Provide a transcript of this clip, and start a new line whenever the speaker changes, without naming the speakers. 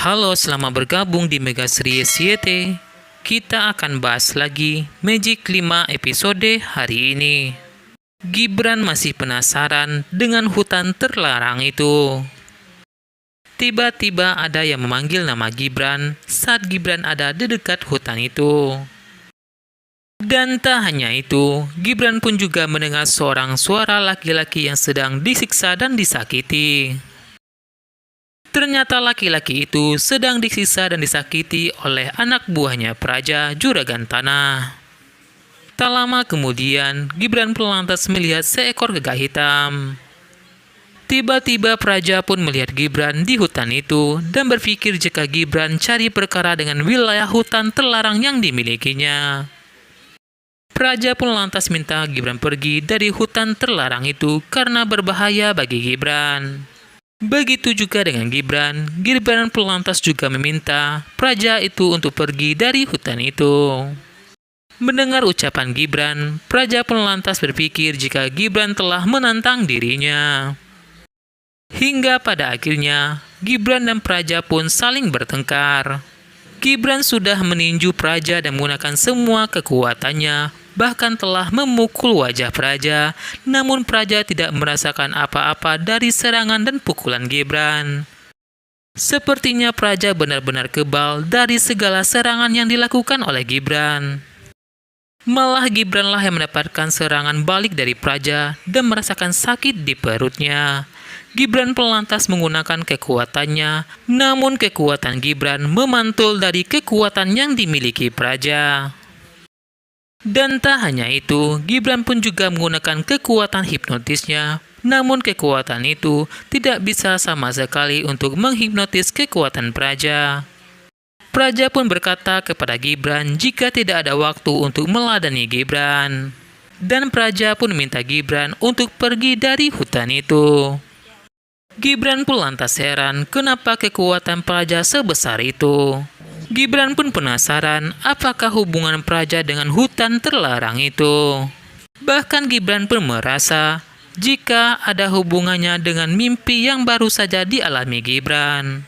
Halo, selamat bergabung di Mega Series YT. Kita akan bahas lagi Magic 5 episode hari ini. Gibran masih penasaran dengan hutan terlarang itu. Tiba-tiba ada yang memanggil nama Gibran saat Gibran ada di dekat hutan itu. Dan tak hanya itu, Gibran pun juga mendengar seorang suara laki-laki yang sedang disiksa dan disakiti. Ternyata laki-laki itu sedang disiksa dan disakiti oleh anak buahnya Praja Juragan Tanah. Tak lama kemudian, Gibran pun lantas melihat seekor gagak hitam. Tiba-tiba Praja pun melihat Gibran di hutan itu dan berpikir jika Gibran cari perkara dengan wilayah hutan terlarang yang dimilikinya. Praja pun lantas minta Gibran pergi dari hutan terlarang itu karena berbahaya bagi Gibran. Begitu juga dengan Gibran. Gibran pun lantas juga meminta Praja itu untuk pergi dari hutan itu. Mendengar ucapan Gibran, Praja pun lantas berpikir jika Gibran telah menantang dirinya. Hingga pada akhirnya, Gibran dan Praja pun saling bertengkar. Gibran sudah meninju Praja dan menggunakan semua kekuatannya, bahkan telah memukul wajah Praja, namun Praja tidak merasakan apa-apa dari serangan dan pukulan Gibran. Sepertinya Praja benar-benar kebal dari segala serangan yang dilakukan oleh Gibran. Malah Gibranlah yang mendapatkan serangan balik dari Praja dan merasakan sakit di perutnya. Gibran pun lantas menggunakan kekuatannya, namun kekuatan Gibran memantul dari kekuatan yang dimiliki Praja. Dan tak hanya itu, Gibran pun juga menggunakan kekuatan hipnotisnya, namun kekuatan itu tidak bisa sama sekali untuk menghipnotis kekuatan Praja. Praja pun berkata kepada Gibran jika tidak ada waktu untuk meladani Gibran. Dan Praja pun minta Gibran untuk pergi dari hutan itu. Gibran pun lantas heran kenapa kekuatan Praja sebesar itu. Gibran pun penasaran apakah hubungan Praja dengan hutan terlarang itu. Bahkan Gibran pun merasa jika ada hubungannya dengan mimpi yang baru saja dialami Gibran.